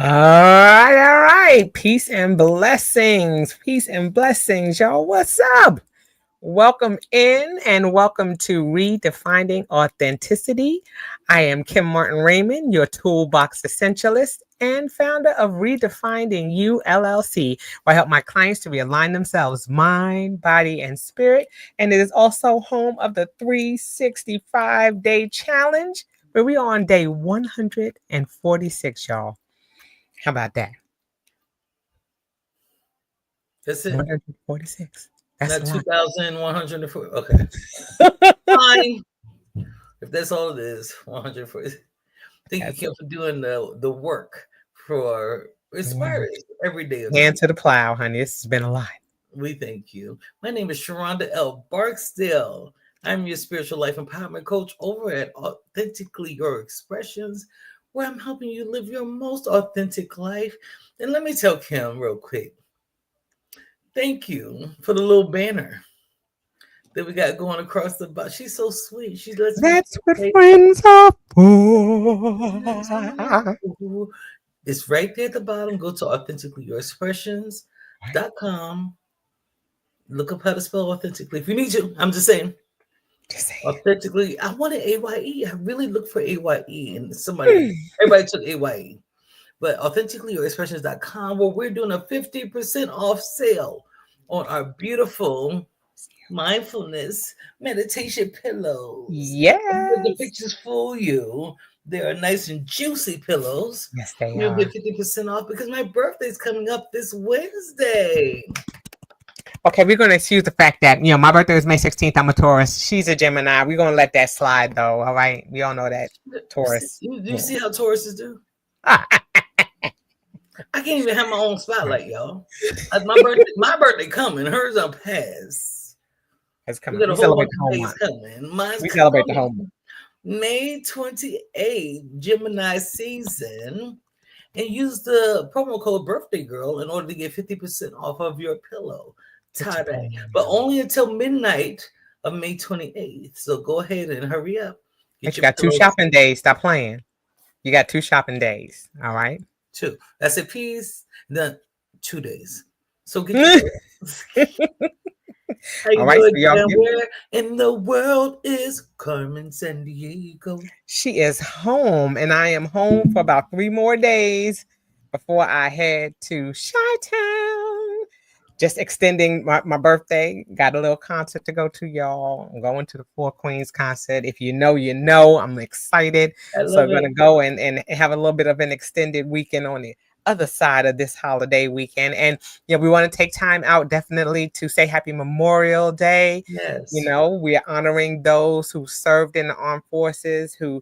All right. Peace and blessings. Peace and blessings, y'all. What's up? Welcome in and welcome to Redefining Authenticity. I am Kim Martin Raymond, your toolbox essentialist and founder of Redefining You LLC, where I help my clients to realign themselves, mind, body, and spirit. And it is also home of the 365-day challenge, where we are on day 146, y'all. How about that? That's it. 146. That's Not a lot. 2,104. Okay. Fine. If that's all it is, 140. Thank you, That's Kim, for doing the work for it. inspiring every day of the Hand week. to the plow, honey. This has been a lot. We thank you. My name is Sheronda L. Barksdale. I'm your spiritual life empowerment coach over at Authentically Your Expressions, where I'm helping you live your most authentic life. And let me tell Kim real quick. Thank you for the little banner that we got going across the bottom. She's so sweet. She lets me That's what say, friends are for. it's right there at the bottom. Go to authenticallyyourexpressions.com. Look up how to spell authentically if you need to. I'm just saying. Just say Authentically, I wanted AYE. I really looked for AYE and it. everybody took AYE. But authenticallyyourexpressions.com, where we're doing a 50% off sale on our beautiful mindfulness meditation pillows. The Yes. pictures fool you. They are nice and juicy pillows. Yes, they You'll get are. 50% off because my birthday's coming up this Wednesday. Okay, we're going to excuse the fact that, my birthday is May 16th. I'm a Taurus. She's a Gemini. We're going to let that slide, though. All right. We all know that. Taurus. You see how Tauruses do? Ah, I can't even have my own spotlight, y'all. My birthday coming. Hers on pass. it's We coming. got We a whole celebrate bunch the of home days month. coming. Mine's We celebrate the coming. home month. May 28th, Gemini season, and use the promo code Birthday Girl in order to get 50% off of your pillow. Tie-dye. But only until midnight of May 28th. So go ahead and hurry up. But Get you your got two pillows shopping days. Stop playing. You got 2 shopping days. All right. too. That's a piece. Then 2 days. So get your pillows. How All you right. doing, So y'all Kim? get Where in the world is Carmen San Diego? She is home, and I am home for about 3 more days before I head to Chi-Town. Just extending my birthday. Got a little concert to go to, y'all. I'm going to the Four Queens concert. If you know, you know. I'm excited. I So love I'm going it. to go and have a little bit of an extended weekend on the other side of this holiday weekend. And we want to take time out definitely to say Happy Memorial Day. Yes. We are honoring those who served in the armed forces, who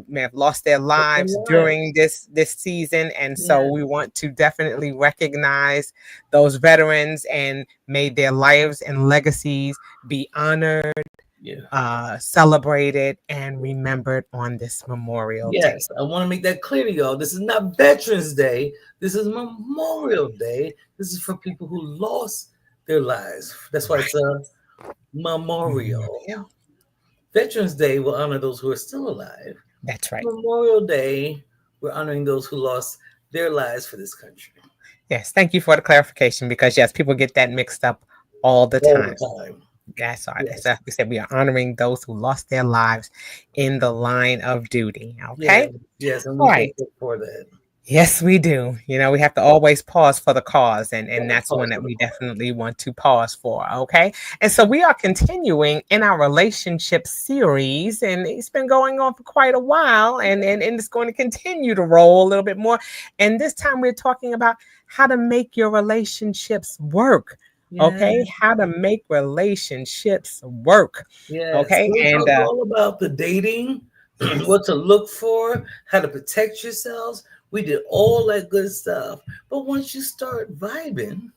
may have lost their lives during this season. And so Yes. we want to definitely recognize those veterans and may their lives and legacies be honored, Yeah. celebrated, and remembered on this Memorial Day. Yes. I want to make that clear to y'all. This is not Veterans Day. This is Memorial Day. This is for people who lost their lives. That's why it's a memorial. Memorial. Veterans Day will honor those who are still alive. That's right. Memorial Day, we're honoring those who lost their lives for this country Yes, thank you for the clarification because yes, people get that mixed up all the all time. the time. That's right. Yes. So we said we are honoring those who lost their lives in the line of duty. Yeah. Okay. Yes. And All we right. thank you for that. Yes, we do. We have to always pause for the cause, and that's one Pause that for the we call. definitely want to pause for. Okay. And so we are continuing in our relationship series, and it's been going on for quite a while, and it's going to continue to roll a little bit more. And this time we're talking about how to make your relationships work. Okay, Yes. how to make relationships work. Yes. Okay, We and talked all about the dating, yes. what to look for, how to protect yourselves. We did all that good stuff. But once you start vibing,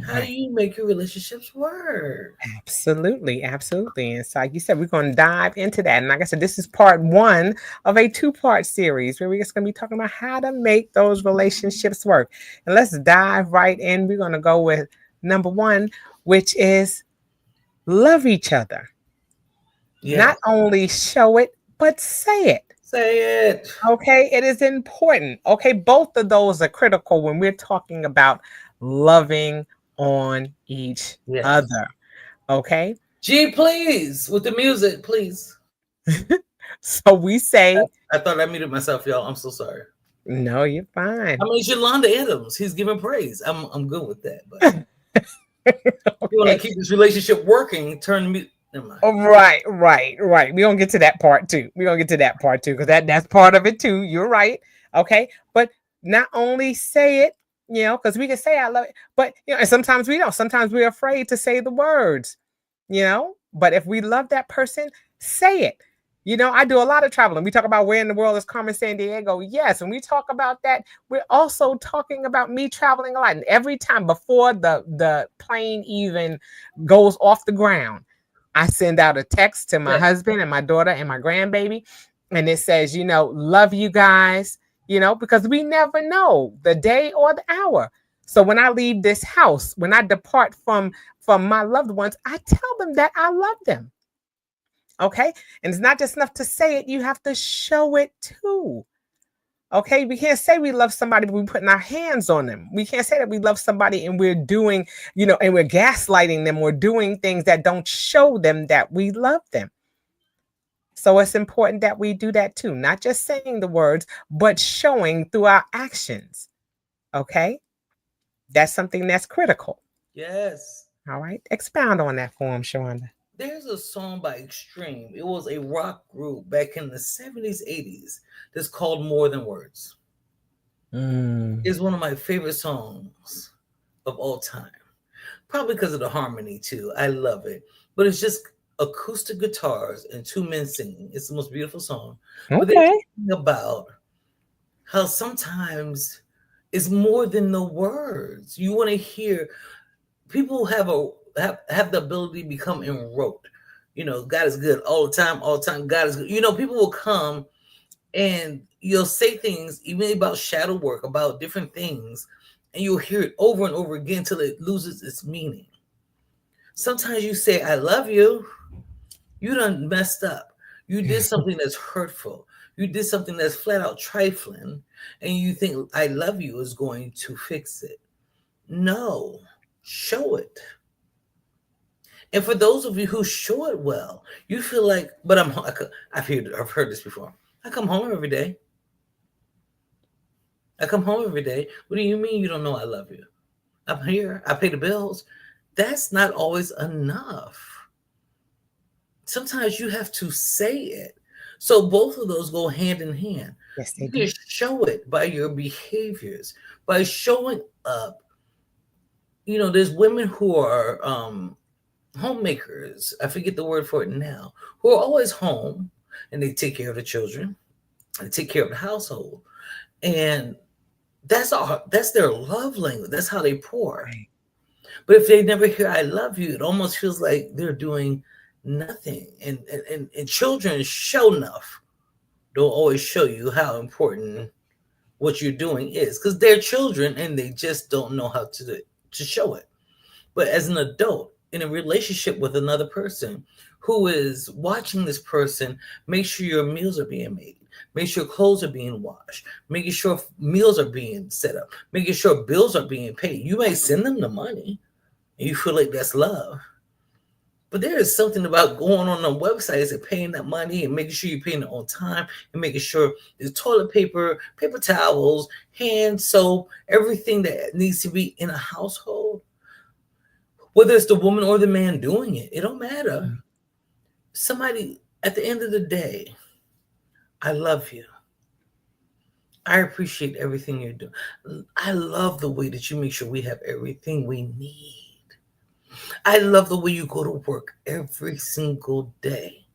how do Right. you make your relationships work? Absolutely, absolutely. And so, like you said, we're going to dive into that. And like I said, this is part 1 of a 2-part series where we're just going to be talking about how to make those relationships work. And let's dive right in. We're going to go with number 1, which is love each other. Yeah. Not only show it, but say it. Say it. Okay, it is important. Okay, both of those are critical when we're talking about loving on each Yes. other. Okay, G, please, with the music, please. so we say, I thought I muted myself, y'all. I'm so sorry. no, you're I fine. mean, it's Yolanda Adams. He's giving praise. I'm good with that. But you want to Okay. keep this relationship working, turn the music. Never mind. Oh, right, right, right. We're gonna get to that part too. We're gonna get to that part too, because that's part of it too. You're right. Okay. But not only say it, because we can say I love it, but and sometimes we don't. Sometimes we're afraid to say the words, But if we love that person, say it. I do a lot of traveling. We talk about where in the world is Carmen San Diego. Yes, when we talk about that, we're also talking about me traveling a lot. And every time before the plane even goes off the ground, I send out a text to my Yeah. husband and my daughter and my grandbaby, and it says, love you guys, because we never know the day or the hour. So when I leave this house, when I depart from my loved ones, I tell them that I love them. Okay. And it's not just enough to say it, you have to show it too. Okay, we can't say we love somebody, but we're putting our hands on them. We can't say that we love somebody and we're doing, and we're gaslighting them or doing things that don't show them that we love them. So it's important that we do that too, not just saying the words, but showing through our actions. Okay, that's something that's critical. Yes. All right, expound on that for him, Sharonda. There's a song by Extreme. It was a rock group back in the 70s, 80s that's called More Than Words. Mm. It's one of my favorite songs of all time. Probably because of the harmony too. I love it. But it's just acoustic guitars and two men singing. It's the most beautiful song. But they're Okay. talking about how sometimes it's more than the words. You want to hear people have the ability to become enwrote. God is good all the time, all the time. God is good. People will come and you'll say things even about shadow work, about different things, and you'll hear it over and over again till it loses its meaning. Sometimes you say, I love you, you done messed up. You did something that's hurtful. You did something that's flat out trifling, and you think I love you is going to fix it. No, show it. And for those of you who show it well, you feel like, but I've heard this before. I come home every day. I come home every day. What do you mean you don't know I love you? I'm here. I pay the bills. That's not always enough. Sometimes you have to say it. So both of those go hand in hand. Yes, they You do. can show it by your behaviors, by showing up. There's women who are homemakers. I forget the word for it now, who are always home and they take care of the children, they take care of the household. And that's their love language. That's how they pour. Right. But if they never hear I love you, it almost feels like they're doing nothing. And children show enough. Don't always show you how important what you're doing is because they're children and they just don't know how to show it. But as an adult in a relationship with another person who is watching this person, make sure your meals are being made. Make sure clothes are being washed. Making sure meals are being set up. Making sure bills are being paid. You may send them the money and you feel like that's love. But there is something about going on the websites and paying that money and making sure you're paying it on time and making sure there's toilet paper, paper towels, hand soap, everything that needs to be in a household. Whether it's the woman or the man doing it, it don't matter. Mm. Somebody at the end of the day, I love you. I appreciate everything you're doing. I love the way that you make sure we have everything we need. I love the way you go to work every single day,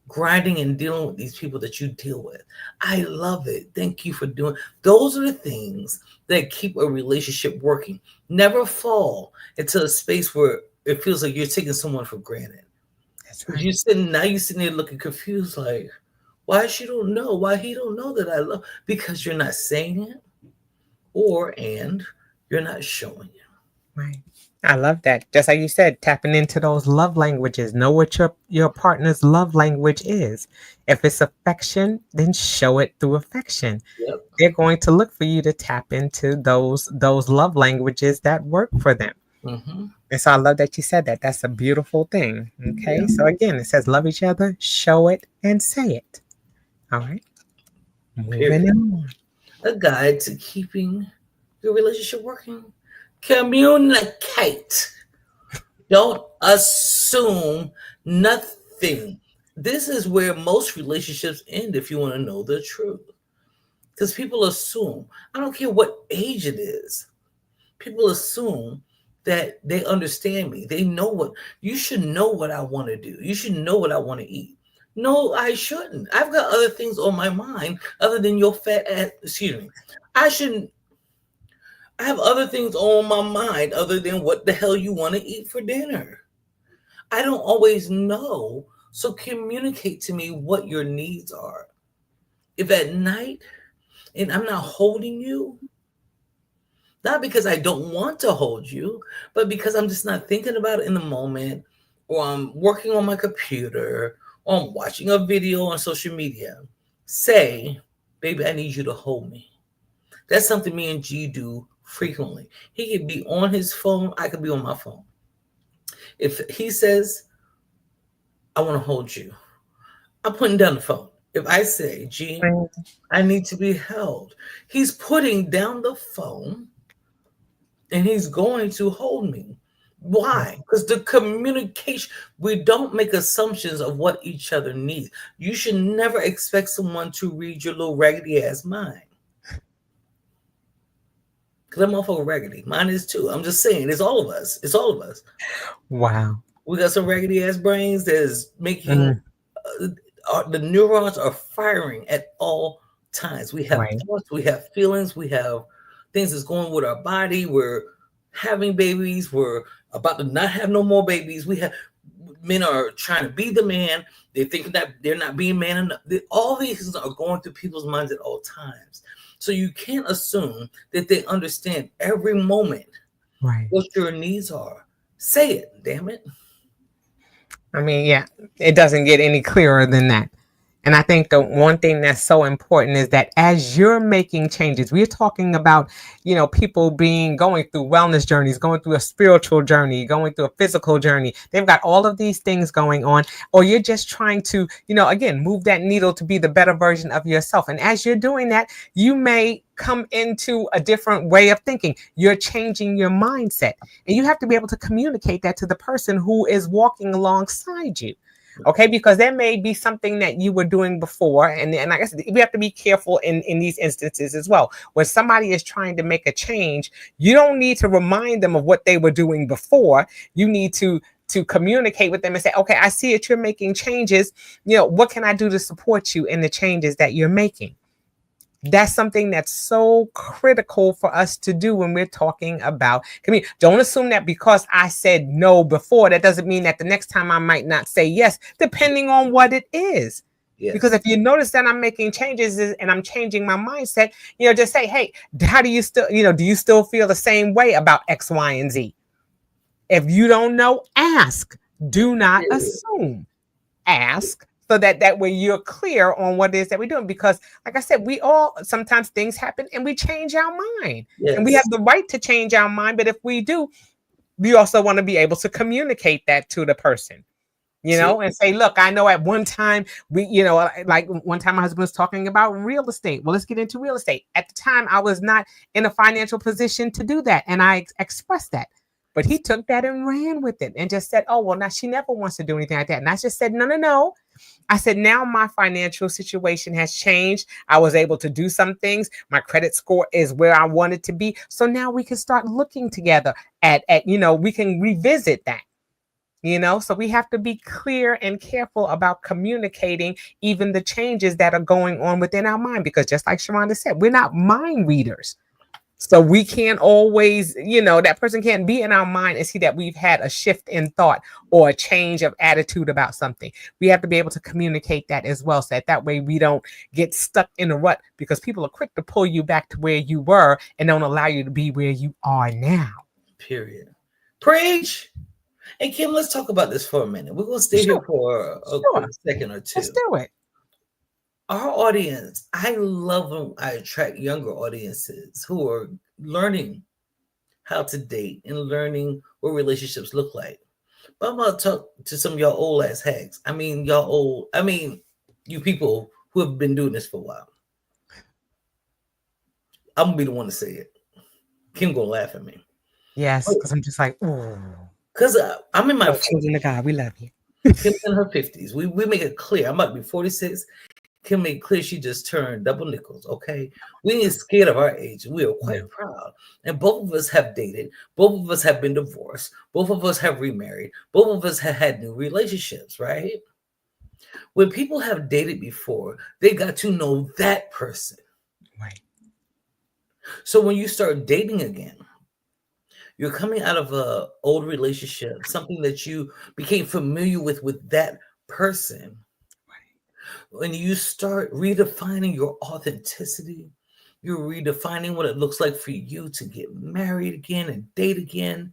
grinding and dealing with these people that you deal with. I love it. Thank you for doing. Those are the things that keep a relationship working. Never fall into a space where it feels like you're taking someone for granted. That's Because right. you're sitting there looking confused, like, why she don't know? Why he don't know that I love? Because you're not saying it, and you're not showing it. Right. I love that. Just like you said, tapping into those love languages. Know what your partner's love language is. If it's affection, then show it through affection. Yep. They're going to look for you to tap into those love languages that work for them. Mm-hmm. And so I love that you said that. That's a beautiful thing. Yeah. Okay. So again, it says love each other, show it, and say it. All right. Moving Period. on. A guide to keeping your relationship working. Communicate. Don't assume nothing. This is where most relationships end if you want to know the truth. Because people assume, I don't care what age it is, people assume that they understand me. They know what, you should know what I want to do. You should know what I want to eat. No, I shouldn't. I've got other things on my mind other than your fat ass. Excuse me. I shouldn't. I have other things on my mind other than what the hell you want to eat for dinner. I don't always know. So communicate to me what your needs are. If at night and I'm not holding you, not because I don't want to hold you, but because I'm just not thinking about it in the moment, or I'm working on my computer, or I'm watching a video on social media, say, baby, I need you to hold me. That's something me and G do frequently. He could be on his phone, I could be on my phone. If he says, I want to hold you, I'm putting down the phone. If I say, G, I need to be held, he's putting down the phone and he's going to hold me. Why? Because the communication, we don't make assumptions of what each other needs. You should never expect someone to read your little raggedy ass mind. Because I'm awful raggedy. Mine is too. I'm just saying, it's all of us. It's all of us. Wow. We got some raggedy ass brains that is making Mm, the neurons are firing at all times. We have right. thoughts, we have feelings, we have things that's going with our body. We're having babies. We're about to not have no more babies. We have men are trying to be the man. They think that they're not being man enough. All these things are going through people's minds at all times. So you can't assume that they understand every moment Right. what your needs are. Say it, damn it. I mean, yeah, it doesn't get any clearer than that. And I think the one thing that's so important is that as you're making changes, we're talking about, people being going through wellness journeys, going through a spiritual journey, going through a physical journey. They've got all of these things going on, or you're just trying to, again, move that needle to be the better version of yourself. And as you're doing that, you may come into a different way of thinking. You're changing your mindset, and you have to be able to communicate that to the person who is walking alongside you. Okay, because there may be something that you were doing before, and like I said, we have to be careful in these instances as well. When somebody is trying to make a change, you don't need to remind them of what they were doing before. You need to communicate with them and say, okay, I see that you're making changes. What can I do to support you in the changes that you're making? That's something that's so critical for us to do when we're talking about community. Don't assume that because I said no before, that doesn't mean that the next time I might not say yes, depending on what it is. Because Yes. if you notice that I'm making changes and I'm changing my mindset, just say, hey, how do you still, do you still feel the same way about X, Y, and Z? If you don't know, ask. Do not assume. Ask, so that way you're clear on what it is that we're doing. Because like I said, we all, sometimes things happen and we change our mind, and we have Yes. the right to change our mind. But if we do, we also want to be able to communicate that to the person, See? and say, look, I know at one time we, like one time my husband was talking about real estate. Well, let's get into real estate. At the time, I was not in a financial position to do that, and I expressed that. But he took that and ran with it and just said, oh, well, now she never wants to do anything like that. And I just said, no, no, no. I said, now my financial situation has changed. I was able to do some things. My credit score is where I want it to be. So now we can start looking together at we can revisit that. So we have to be clear and careful about communicating even the changes that are going on within our mind, because just like Sheronda said, we're not mind readers. So we can't always, that person can't be in our mind and see that we've had a shift in thought or a change of attitude about something. We have to be able to communicate that as well, so that way we don't get stuck in a rut, because people are quick to pull you back to where you were and don't allow you to be where you are now. Period. Preach. And Kim, let's talk about this for a minute. We're going to stay here Sure. for a Sure. second or Let's two. do it. Our audience, I love when I attract younger audiences who are learning how to date and learning what relationships look like. But I'm going to talk to some of y'all old ass hags. You people who have been doing this for a while. I'm going to be the one to say it. Kim going to laugh at me. Yes, because I'm just like, oh. Because I'm in my children of God, we love you. Kim's in her 50s. We make it clear. I'm about to be 46. Kim made clear she just turned double nickels, okay? We ain't scared of our age. We are quite proud. And both of us have dated. Both of us have been divorced. Both of us have remarried. Both of us have had new relationships, right? When people have dated before, they got to know that person. Right. So when you start dating again, you're coming out of an old relationship, something that you became familiar with that person. When you start redefining your authenticity, you're redefining what it looks like for you to get married again and date again.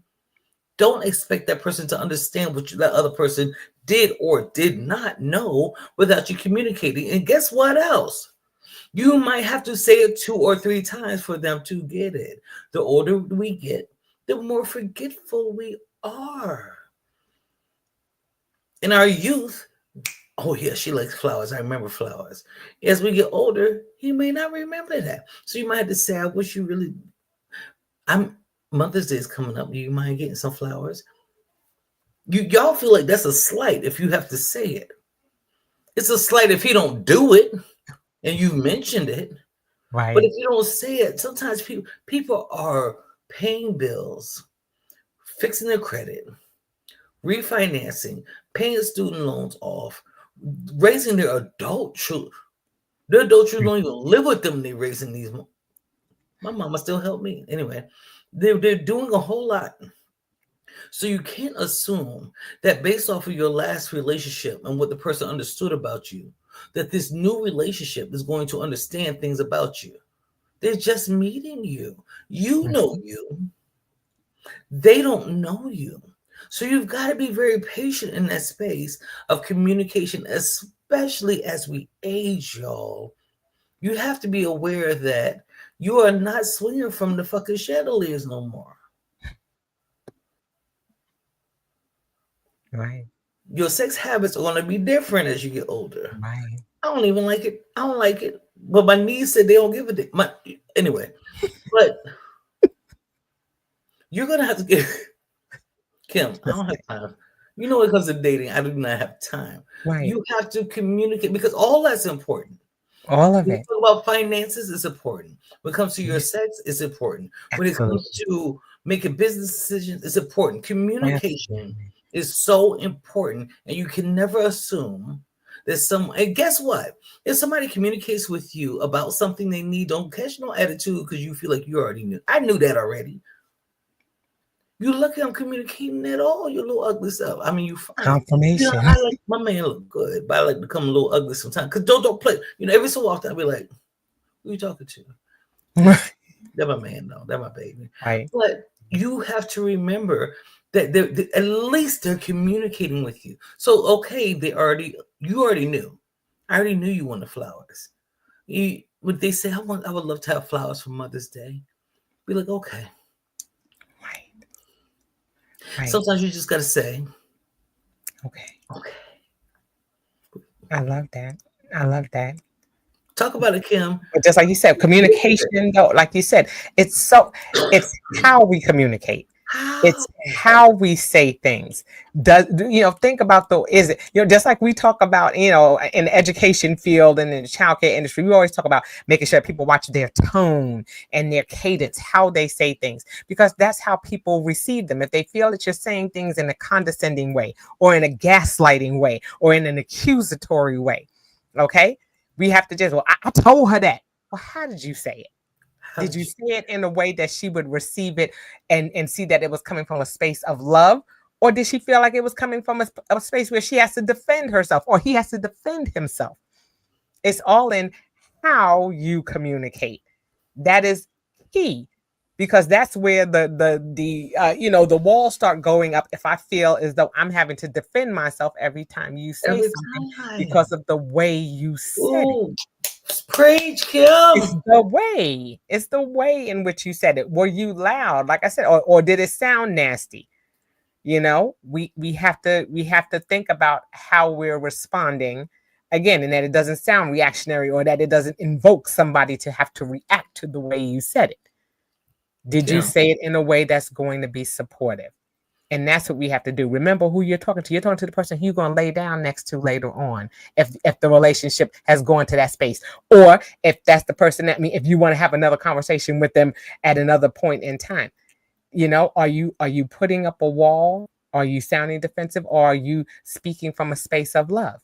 Don't expect that person to understand what that other person did or did not know without you communicating. And guess what else? You might have to say it 2 or 3 times for them to get it. The older we get, the more forgetful we are. In our youth, oh yeah, she likes flowers. I remember flowers. As we get older, you may not remember that. So you might have to say, I wish you really, Mother's Day is coming up. Do you mind getting some flowers? Y'all feel like that's a slight if you have to say it. It's a slight if he don't do it and you mentioned it. Right. But if you don't say it, sometimes people are paying bills, fixing their credit, refinancing, paying student loans off, raising their adult children. Their adult children don't even live with them. They're raising these. My mama still helped me. Anyway, they're doing a whole lot. So you can't assume that based off of your last relationship and what the person understood about you, that this new relationship is going to understand things about you. They're just meeting you. You know you. They don't know you. So you've got to be very patient in that space of communication, especially as we age, y'all. You have to be aware that you are not swinging from the fucking chandeliers no more. Right. Your sex habits are going to be different as you get older. Right. I don't even like it. I don't like it. But my niece said they don't give a dick. Anyway, but you're going to have to get... Kim, I don't have time. You know, when it comes to dating, I do not have time. Right. You have to communicate because all that's important. All of When it. you talk about finances, it's important. When it comes to your sex, it's important. When it comes to making business decisions, it's important. Communication is so important, and you can never assume that and guess what? If somebody communicates with you about something they need, don't catch no attitude because you feel like you already knew. I knew that already. You lucky I'm communicating at all, you little ugly stuff. I mean, you fine. Confirmation. You know, I like my man look good, but I like to become a little ugly sometimes. Cause don't play. You know, every so often I'll be like, who you talking to? They're my man, though. They're my baby. Right. But you have to remember that at least they're communicating with you. So okay, you already knew. I already knew you wanted flowers. Would they say I would love to have flowers for Mother's Day? Be like, okay. Right. Sometimes you just gotta say, okay. I love that. I love that. Talk about it, Kim. But just like you said, communication, though, like you said, it's how we communicate. It's how we say things. Think about just like we talk about, in the education field and in the childcare industry, we always talk about making sure people watch their tone and their cadence, how they say things, because that's how people receive them. If they feel that you're saying things in a condescending way or in a gaslighting way or in an accusatory way, okay, we have to just, I told her that. Well, how did you say it? Did you say it in a way that she would receive it and see that it was coming from a space of love? Or did she feel like it was coming from a space where she has to defend herself or he has to defend himself? It's all in how you communicate. That is key. because that's where the walls start going up. If I feel as though I'm having to defend myself every time you say Every something time. because of the way you said it. Ooh, preach, Kim. It's the way in which you said it. Were you loud, like I said, or did it sound nasty? We have to think about how we're responding again, and that it doesn't sound reactionary, or that it doesn't invoke somebody to have to react to the way you said it. Did you Kim. say it in a way that's going to be supportive? And that's what we have to do. Remember who you're talking to. You're talking to the person who you're going to lay down next to later on, if the relationship has gone to that space, or if that's the person if you want to have another conversation with them at another point in time. Are you putting up a wall? Are you sounding defensive, or are you speaking from a space of love?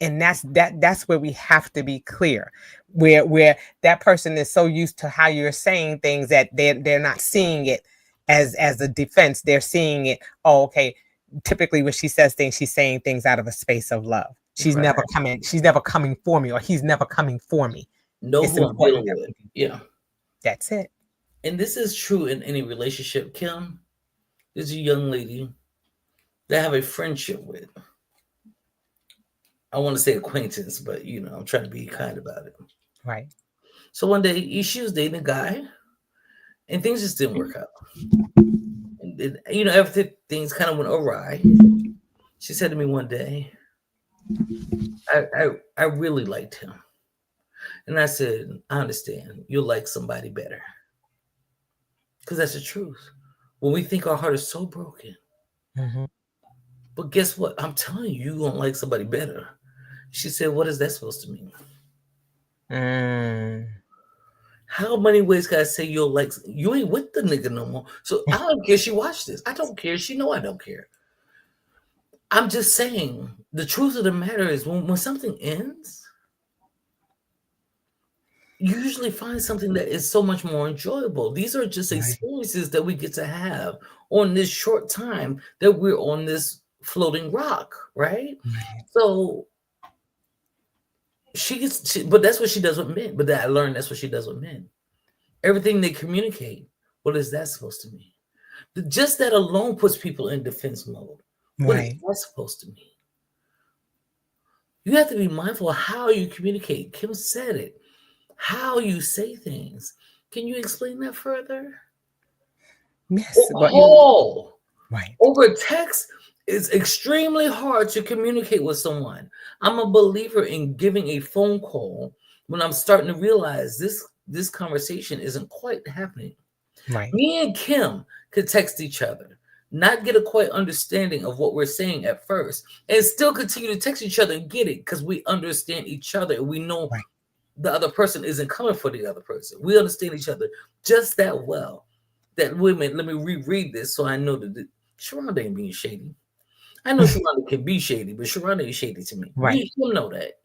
And that's where we have to be clear, where that person is so used to how you're saying things that they're not seeing it as a defense. They're seeing it, oh, okay. Typically when she says things, she's saying things out of a space of love. She's Right. never coming for me, or he's never coming for me. Know It's who I'm important dealing that with. Yeah. that's it. And this is true in any relationship, Kim. There's a young lady that I have a friendship with. I want to say acquaintance, but I'm trying to be kind about it. Right. So one day she was dating a guy, and things just didn't work out. And everything things kind of went awry. She said to me one day, I really liked him. And I said, I understand. You'll like somebody better. Because that's the truth. When we think our heart is so broken. Mm-hmm. But guess what? I'm telling you, you won't like somebody better. She said, what is that supposed to mean? Mm. How many ways can I say you'll like you ain't with the nigga no more? So I don't care she watched this. I don't care. She know I don't care. I'm just saying the truth of the matter is when something ends, you usually find something that is so much more enjoyable. These are just Right. experiences that we get to have on this short time that we're on this floating rock, right? Right. So but that's what she does with men. But that I learned that's what she does with men. Everything they communicate, what is that supposed to mean? Just that alone puts people in defense mode. What is Right. that supposed to mean? You have to be mindful of how you communicate. Kim said it. How you say things. Can you explain that further? Yes. But Oh, right. over text, it's extremely hard to communicate with someone. I'm a believer in giving a phone call when I'm starting to realize this conversation isn't quite happening. Right. Me and Kim could text each other, not get a quite understanding of what we're saying at first, and still continue to text each other and get it because we understand each other and we know Right. the other person isn't coming for the other person. We understand each other just that well. That women, let me reread this so I know that Sheronda ain't being shady. I know Sheronda can be shady, but Sheronda ain't shady to me. Me Right. and Kim know that.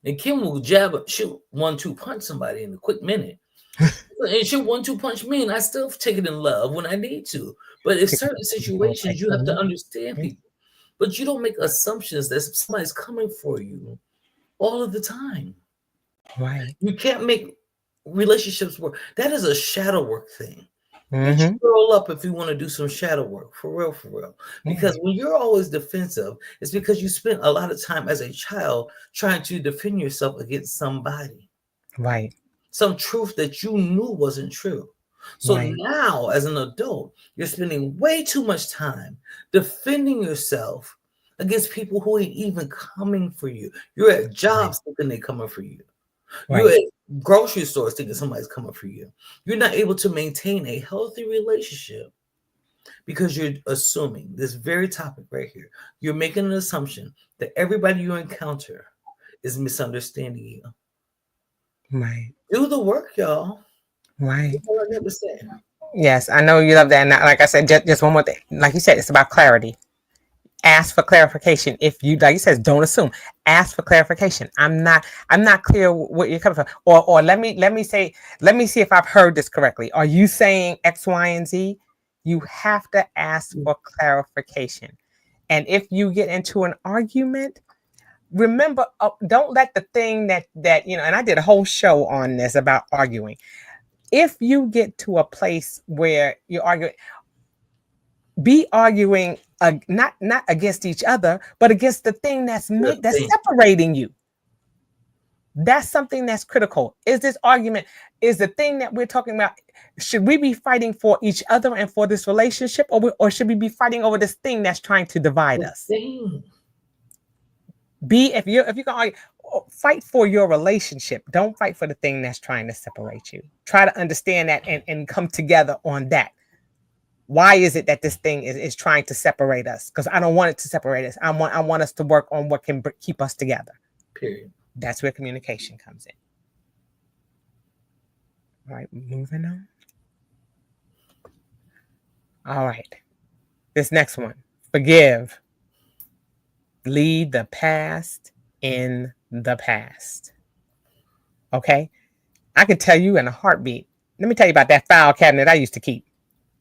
And Kim will shoot 1-2 punch somebody in a quick minute. And she'll 1-2 punch me, and I still take it in love when I need to. But in certain situations, you have to understand people. But you don't make assumptions that somebody's coming for you all of the time. Right. You can't make relationships work. That is a shadow work thing. Get Mm-hmm. your girl up if you want to do some shadow work, for real, for real. Because Right. when you're always defensive, it's because you spent a lot of time as a child trying to defend yourself against somebody, Right. some truth that you knew wasn't true. So Right. now, as an adult, you're spending way too much time defending yourself against people who ain't even coming for you. You're at Right. jobs thinking they're coming for you. You're Right. at grocery stores thinking somebody's coming for you. You're not able to maintain a healthy relationship because you're assuming this very topic right here. You're making an assumption that everybody you encounter is misunderstanding you. Right. Do the work, y'all. Right. That's all I got to say. Yes, I know you love that. And like I said, just one more thing. Like you said, it's about clarity. Ask for clarification. If you, like you said, don't assume. Ask for clarification. I'm not clear what you're coming from. Or let me see if I've heard this correctly. Are you saying X, Y, and Z? You have to ask for clarification. And if you get into an argument, remember, don't let the thing that and I did a whole show on this about arguing. if you get to a place where you're arguing, be arguing not against each other, but against the thing The that's thing. separating you. That's something that's critical. Is this argument, is the thing that we're talking about, should we be fighting for each other and for this relationship, or should we be fighting over this thing that's trying to divide The us? thing. Be if you can argue, fight for your relationship. Don't fight for the thing that's trying to separate you. Try to understand that and come together on that. Why is it that this thing is trying to separate us? Because I don't want it to separate us. I want us to work on what can keep us together. Period. That's where communication comes in. All right, moving on. All right. This next one. Forgive. Leave the past in the past. Okay? I could tell you in a heartbeat. Let me tell you about that file cabinet I used to keep.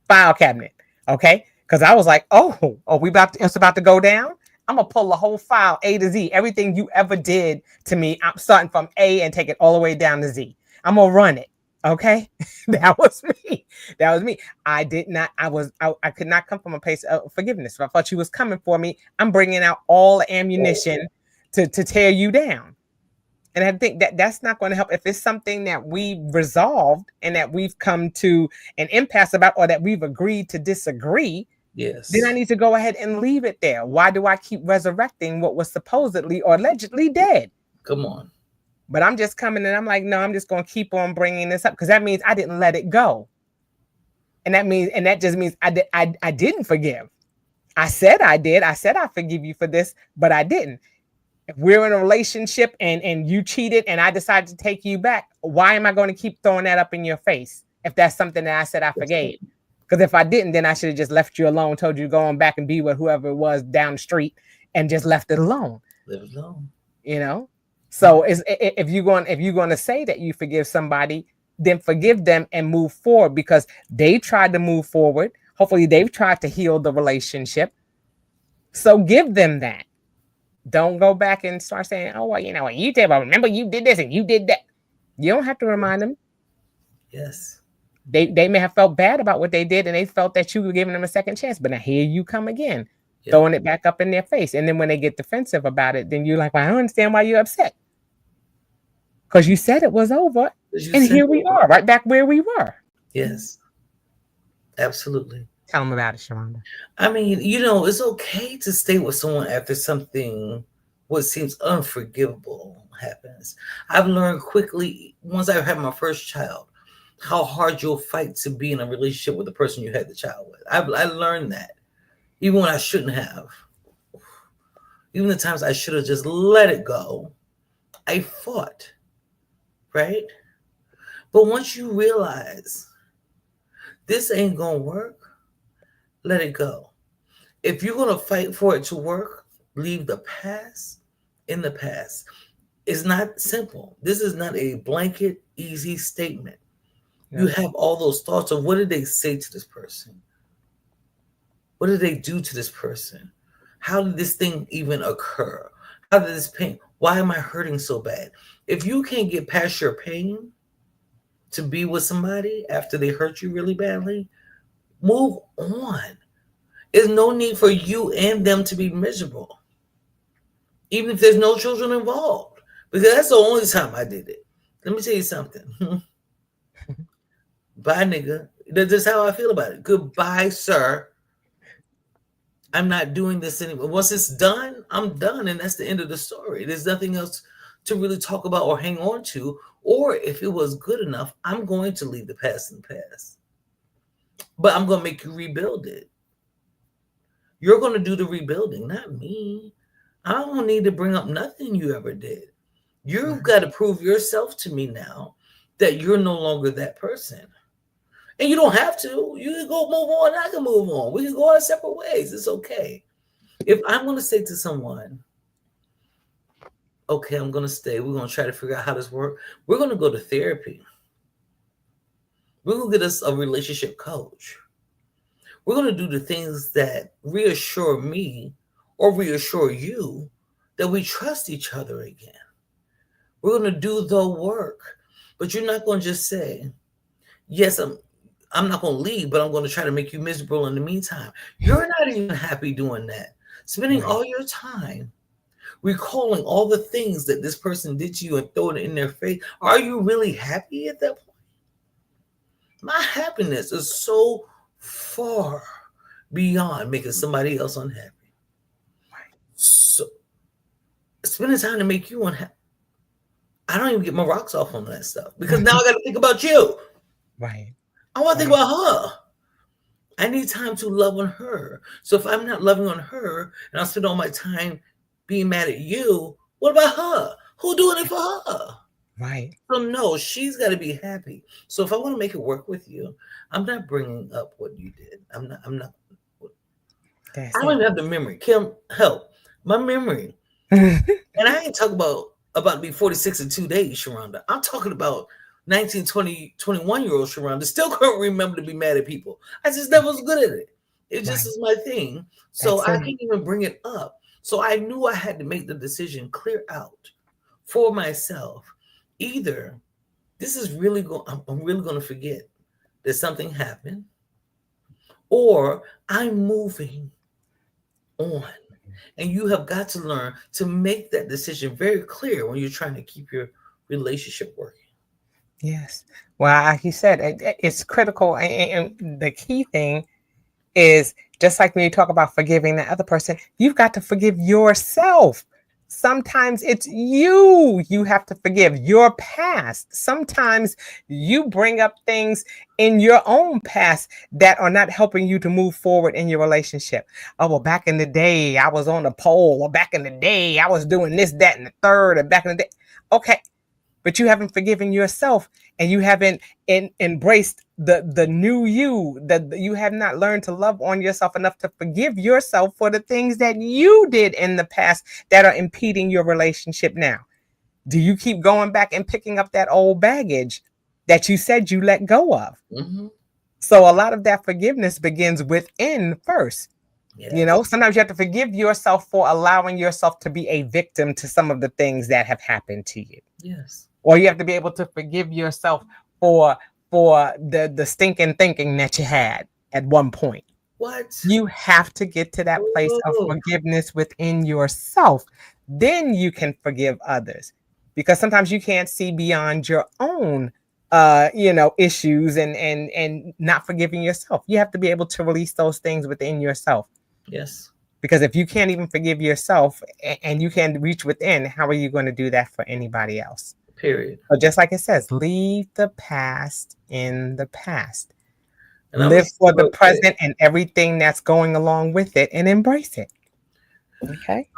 File cabinet. Okay? Because I was like, it's about to go down. I'm gonna pull the whole file A to Z. Everything you ever did to me, I'm starting from A and take it all the way down to Z. I'm gonna run it. Okay, that was me. That was me. I did not. I could not come from a place of forgiveness. If I thought you was coming for me, I'm bringing out all the ammunition to tear you down. And I think that that's not going to help. If it's something that we resolved and that we've come to an impasse about, or that we've agreed to disagree, then I Yes. need to go ahead and leave it there. Why do I keep resurrecting what was supposedly or allegedly dead? Come on. But I'm just coming and I'm like, no, I'm just going to keep on bringing this up, because that means I didn't let it go. And that just means I didn't forgive. I said I did. I said I forgive you for this, but I didn't. If we're in a relationship and you cheated and I decided to take you back, why am I going to keep throwing that up in your face if that's something that I said I forgave? Because if I didn't, then I should have just left you alone, told you to go on back and be with whoever it was down the street, and just left it alone. Live alone. You know? So if you're going to say that you forgive somebody, then forgive them and move forward, because they tried to move forward. Hopefully they've tried to heal the relationship. So give them that. Don't go back and start saying, oh, well, you know what you did, but remember you did this and you did that. You don't have to remind them. Yes. They may have felt bad about what they did, and they felt that you were giving them a second chance. But now here you come again, throwing it back up in their face. And then when they get defensive about it, then you're like, well, I don't understand why you're upset. Because you said it was over. And here we are, right back where we were. Yes. Absolutely. Tell them about it, Sheronda. I mean, it's okay to stay with someone after something what seems unforgivable happens. I've learned quickly, once I had my first child, how hard you'll fight to be in a relationship with the person you had the child with. I learned that, even when I shouldn't have. Even the times I should have just let it go, I fought, right? But once you realize this ain't gonna work, let it go. If you're gonna fight for it to work, leave the past in the past. It's not simple. This is not a blanket, easy statement. Yeah. You have all those thoughts of, what did they say to this person? What did they do to this person? How did this thing even occur? How did this pain? Why am I hurting so bad? If you can't get past your pain to be with somebody after they hurt you really badly, move on. There's no need for you and them to be miserable, even if there's no children involved, because that's the only time I did it. Let me tell you something. Bye, nigga. That's how I feel about it. Goodbye, sir. I'm not doing this anymore. Once it's done, I'm done, and that's the end of the story. There's nothing else to really talk about or hang on to. Or if it was good enough, I'm going to leave the past in the past. But I'm going to make you rebuild it. You're going to do the rebuilding, not me. I don't need to bring up nothing you ever did. You've got to prove yourself to me now that you're no longer that person. And you don't have to. You can go move on. I can move on. We can go our separate ways. It's okay. If I'm going to say to someone, okay, I'm going to stay. We're going to try to figure out how this works. We're going to go to therapy. We're going to get us a relationship coach. We're going to do the things that reassure me or reassure you that we trust each other again. We're going to do the work. But you're not going to just say, Yes, I'm not going to leave, but I'm going to try to make you miserable in the meantime. You're not even happy doing that. Spending Right. all your time recalling all the things that this person did to you and throwing it in their face. Are you really happy at that point? My happiness is so far beyond making somebody else unhappy. So spending time to make you unhappy. I don't even get my rocks off on that stuff because now I got to think about you. Right. I want to think Right. about her. I need time to love on her. So if I'm not loving on her and I spend all my time being mad at you, what about her? Who doing it for her? Right. So no, she's got to be happy. So if I want to make it work with you, I'm not bringing up what you did. I'm not. I'm not. I That's don't it. even have the memory. Kim, help my memory. And I ain't talking about to be 46 in 2 days, Sharonda. I'm talking about 19, 20, 21-year-old Sharonda still couldn't remember to be mad at people. I just never was good at it. It just Right. is my thing. So That's I it. can't even bring it up. So I knew I had to make the decision clear out for myself. Either this is really going, I'm really going to forget that something happened, or I'm moving on. And you have got to learn to make that decision very clear when you're trying to keep your relationship working. Yes. Well, like you said, it's critical. And the key thing is just like when you talk about forgiving the other person, you've got to forgive yourself. Sometimes it's you have to forgive your past. Sometimes you bring up things in your own past that are not helping you to move forward in your relationship. Oh, well, back in the day, I was on the pole, or back in the day, I was doing this, that, and the third, or back in the day. Okay, but you haven't forgiven yourself, and you haven't embraced the new you, that you have not learned to love on yourself enough to forgive yourself for the things that you did in the past that are impeding your relationship now. Do you keep going back and picking up that old baggage that you said you let go of? Mm-hmm. So a lot of that forgiveness begins within first. Yes. Sometimes you have to forgive yourself for allowing yourself to be a victim to some of the things that have happened to you, Yes. or you have to be able to forgive yourself for the stinking thinking that you had at one point. What? You have to get to that place of Oh, forgiveness within yourself. Then you can forgive others, because sometimes you can't see beyond your own issues, and not forgiving yourself. You have to be able to release those things within yourself, yes. because if you can't even forgive yourself, and you can't reach within, how are you going to do that for anybody else? Period. So just like it says, leave the past in the past. And I'm gonna Live say for the real quick. present and everything that's going along with it, and embrace it. Okay.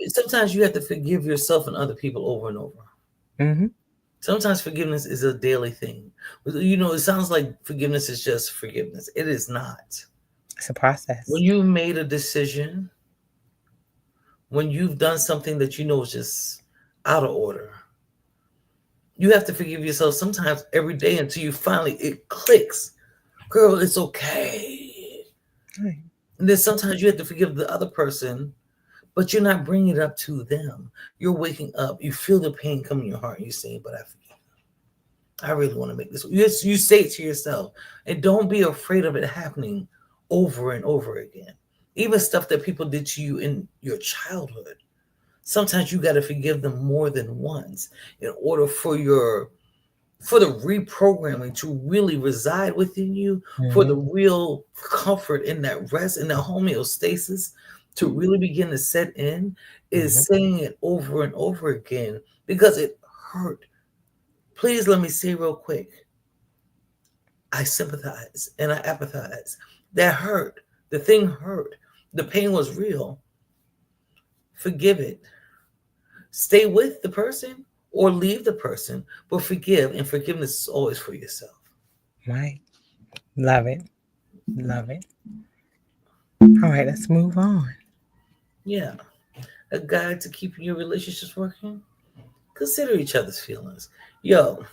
Sometimes you have to forgive yourself and other people over and over. Hmm. Sometimes forgiveness is a daily thing. It sounds like forgiveness is just forgiveness. It is not. It's a When process. you made a decision, when you've done something that you know is just out of order, you have to forgive yourself sometimes every day until you finally it clicks. Girl, it's okay. Right. And then sometimes you have to forgive the other person, but you're not bringing it up to them. You're waking up, you feel the pain come in your heart, and you're saying, "But I forgive. I really want to make this." You say it to yourself, and don't be afraid of it happening over and over again. Even stuff that people did to you in your childhood. Sometimes you got to forgive them more than once in order for the reprogramming to really reside within you, for the Hmm. real comfort in that rest and that homeostasis to really begin to set in, is Hmm. saying it over and over again because it hurt. Please let me say real quick, I sympathize and I empathize. That hurt. The thing hurt. The pain was real. Forgive it. Stay with the person or leave the person, but forgive. And forgiveness is always for yourself. Right. Love it. Love it. All right, let's move on. Yeah. A guide to keeping your relationships working? Consider each other's feelings. Yo,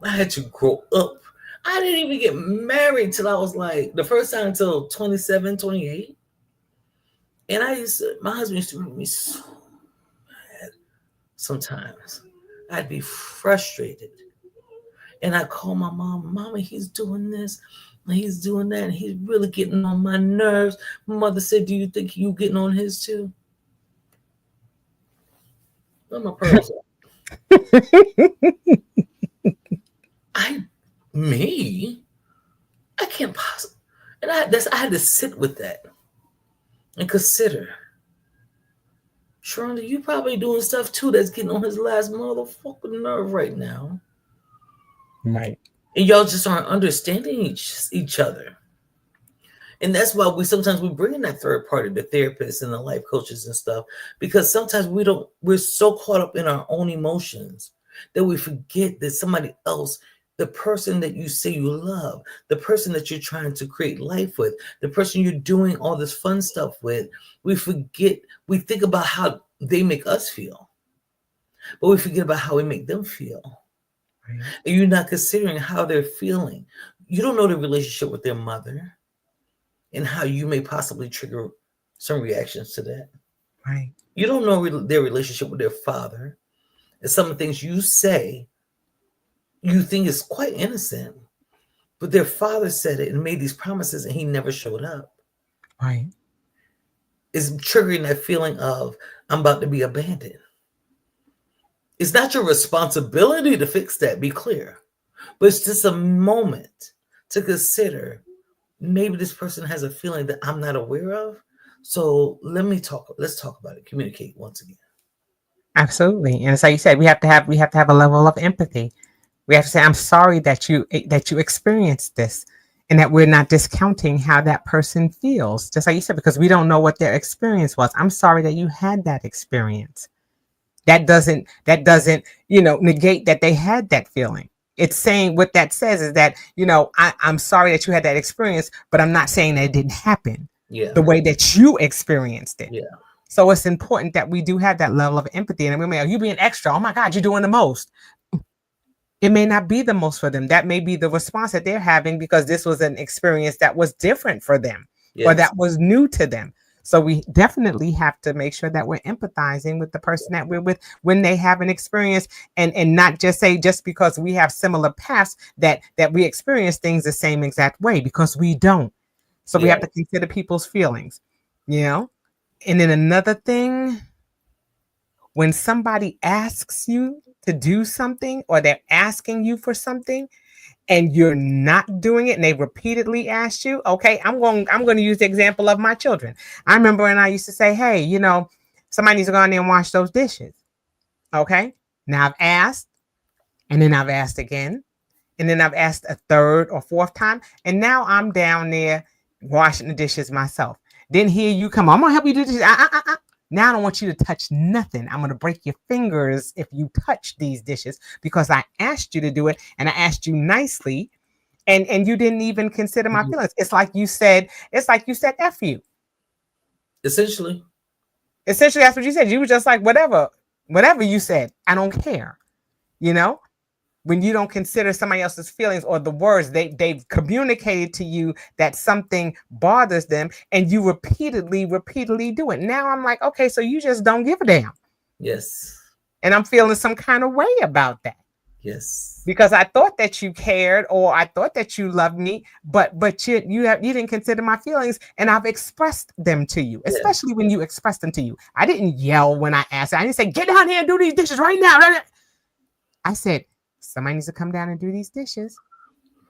I had to grow up. I didn't even get married till I was like the first time until 27, 28. And my husband used to make me so mad sometimes. I'd be frustrated. And I call my mom, Mama, he's doing this, and he's doing that, and he's really getting on my nerves. My mother said, do you think you getting on his too? Where my pearls at? I, me? I can't possibly. And I had to sit with that and consider. Sheronda, you probably doing stuff too that's getting on his last motherfucking nerve right now. Right. And y'all just aren't understanding each other. And that's why we bring in that third party, the therapists and the life coaches and stuff, because sometimes we're so caught up in our own emotions that we forget that somebody else, the person that you say you love, the person that you're trying to create life with, the person you're doing all this fun stuff with, we think about how they make us feel, but we forget about how we make them feel. Right. And you're not considering how they're feeling. You don't know the relationship with their mother and how you may possibly trigger some reactions to that. Right. You don't know their relationship with their father, and some of the things you say you think is quite innocent, but their father said it and made these promises and he never showed up. Right. It's triggering that feeling of, I'm about to be abandoned. It's not your responsibility to fix that, be clear, but it's just a moment to consider. Maybe this person has a feeling that I'm not aware of. So let's talk about it. Communicate once again. Absolutely. And it's like you said, we have to have a level of empathy. We have to say, I'm sorry that you experienced this, and that we're not discounting how that person feels. Just like you said, because we don't know what their experience was. I'm sorry that you had that experience. That doesn't negate that they had that feeling. It's saying, what that says is that, I'm sorry that you had that experience, but I'm not saying that it didn't happen Yeah. the way that you experienced it. Yeah. So it's important that we do have that level of empathy. And we may, you being extra, oh my God, you're doing the most. It may not be the most for them. That may be the response that they're having because this was an experience that was different for them, or Yes. that was new to them. So we definitely have to make sure that we're empathizing with the person that we're with when they have an experience, and not just say, just because we have similar paths, that we experience things the same exact way, because we don't. So we Yeah. have to consider people's feelings, you know? And then another thing, when somebody asks you to do something, or they're asking you for something and you're not doing it, and they repeatedly asked you, okay, I'm going to use the example of my children. I remember when I used to say, hey, somebody needs to go in there and wash those dishes. Okay. Now I've asked, and then I've asked again, and then I've asked a third or fourth time, and now I'm down there washing the dishes myself. Then here you come, I'm gonna help you do this. Now I don't want you to touch nothing. I'm gonna break your fingers if you touch these dishes, because I asked you to do it, and I asked you nicely, and you didn't even consider my Mhm. feelings. It's like you said F you. Essentially. Essentially, that's what you said. You were just like, whatever you said, I don't care. You know? When you don't consider somebody else's feelings, or the words they've communicated to you that something bothers them, and you repeatedly do it. Now I'm like, okay, so you just don't give a damn. Yes. And I'm feeling some kind of way about that, Yes. because I thought that you cared, or I thought that you loved me, but you didn't consider my feelings, and I've expressed them to you, Yeah. especially when you expressed them to you. I didn't yell when I asked. I didn't say, get down here and do these dishes right now. I said, somebody needs to come down and do these dishes.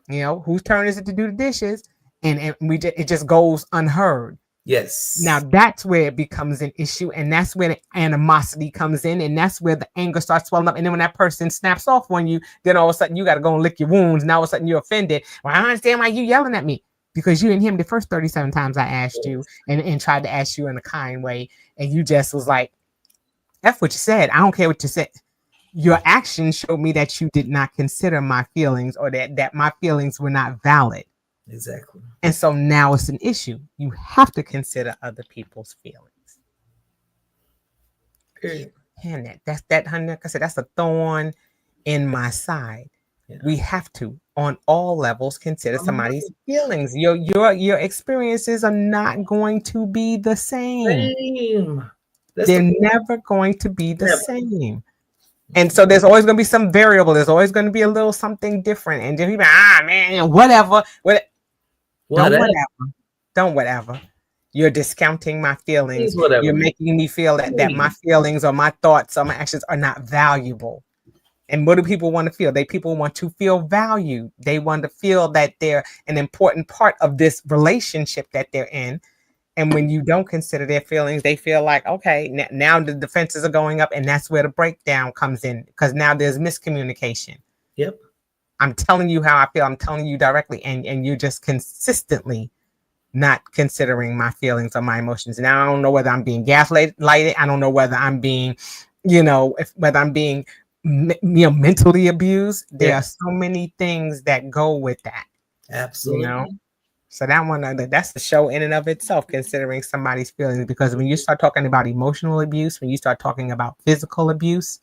Whose turn is it to do the dishes? And it just goes unheard. Now Yes. that's where it becomes an issue, and that's where the animosity comes in, and that's where the anger starts swelling up. And then when that person snaps off on you, then all of a sudden you got to go and lick your wounds. Now all of a sudden you're offended. Well, I don't understand why you yelling at me, because you didn't hear me the first 37 times I asked you, and tried to ask you in a kind way, and you just was like, F what you said. I don't care what you said. Your actions showed me that you did not consider my feelings, or that my feelings were not valid. Exactly. And so now it's an issue. You have to consider other people's feelings. Period. And honey, like I said, that's a thorn in my side. Yeah. We have to, on all levels, consider somebody's feelings. Your experiences are not going to be the same. Same. That's They're the never going to be the never. same. And so there's always going to be some variable. There's always going to be a little something different. And just be like, man, whatever. Don't Whatever. whatever. Don't whatever. You're discounting my Please, feelings. You're whatever. making me feel that my Please. feelings or my thoughts or my actions are not valuable. And what do people want to feel? People want to feel valued. They want to feel that they're an important part of this relationship that they're in. And when you don't consider their feelings, they feel like, okay, now the defenses are going up, and that's where the breakdown comes in, because now there's miscommunication. Yep. I'm telling you how I feel. I'm telling you directly, and you're just consistently not considering my feelings or my emotions. Now I don't know whether I'm being gaslighted. I don't know whether I'm being, whether I'm being, mentally abused. There Yeah. are so many things that go with that. Absolutely. So that one, that's the show in and of itself, considering somebody's feelings. Because when you start talking about emotional abuse, when you start talking about physical abuse,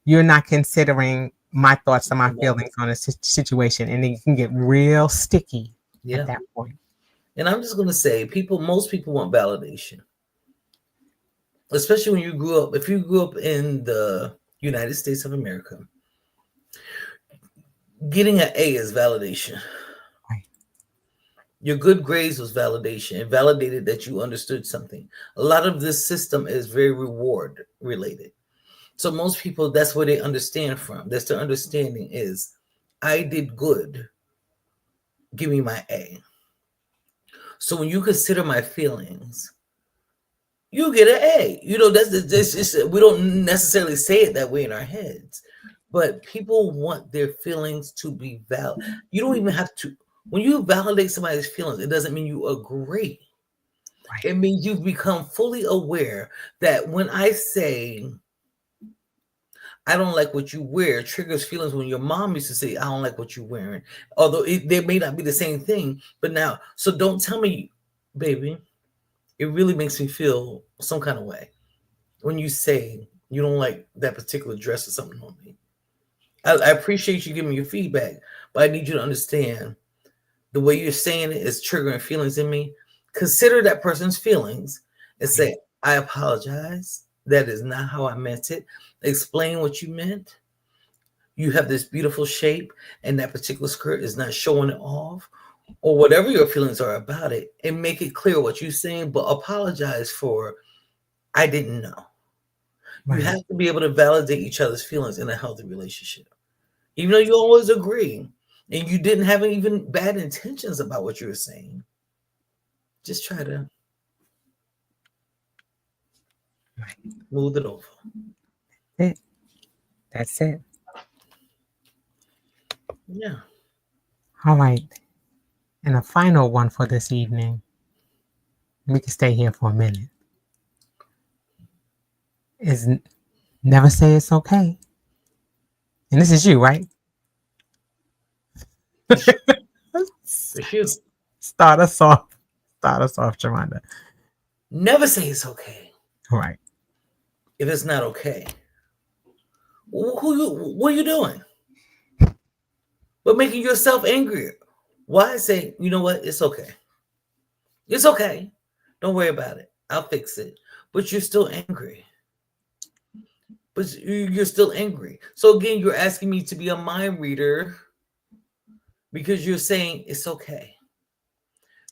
you're not considering my thoughts and my feelings on a situation, and it can get real sticky at that point. And I'm just going to say, most people want validation, especially when you grew up. If you grew up in the United States of America, getting an A is validation. Right. Your good grades was validation. It validated that you understood something. A lot of this system is very reward related. So most people, that's where they understand from. That's their understanding is, I did good. Give me my A. So when you consider my feelings, you get an A. We don't necessarily say it that way in our heads, but people want their feelings to be valid. You don't even have to. When you validate somebody's feelings, it doesn't mean you agree. Right. It means you've become fully aware that when I say, I don't like what you wear, triggers feelings when your mom used to say, I don't like what you're wearing. Although they may not be the same thing, but now, so don't tell me, baby, it really makes me feel some kind of way when you say you don't like that particular dress or something on me. I appreciate you giving me your feedback, but I need you to understand the way you're saying it is triggering feelings in me. Consider that person's feelings and say, I apologize. That is not how I meant it. Explain what you meant. You have this beautiful shape, and that particular skirt is not showing it off, or whatever your feelings are about it, and make it clear what you're saying, but apologize for, I didn't know. Right. You have to be able to validate each other's feelings in a healthy relationship. Even though you always agree and you didn't have even bad intentions about what you were saying, just try to move it over. That's it. Yeah. All right. And a final one for this evening. We can stay here for a minute. Is never say it's okay. And this is you, right? It's you. Start us off. Start us off, Sheronda. Never say it's okay. Right. If it's not okay. What are you doing? But making yourself angrier. Why say, you know what? It's okay. It's okay. Don't worry about it. I'll fix it. But you're still angry. But you're still angry. So again, you're asking me to be a mind reader because you're saying it's okay.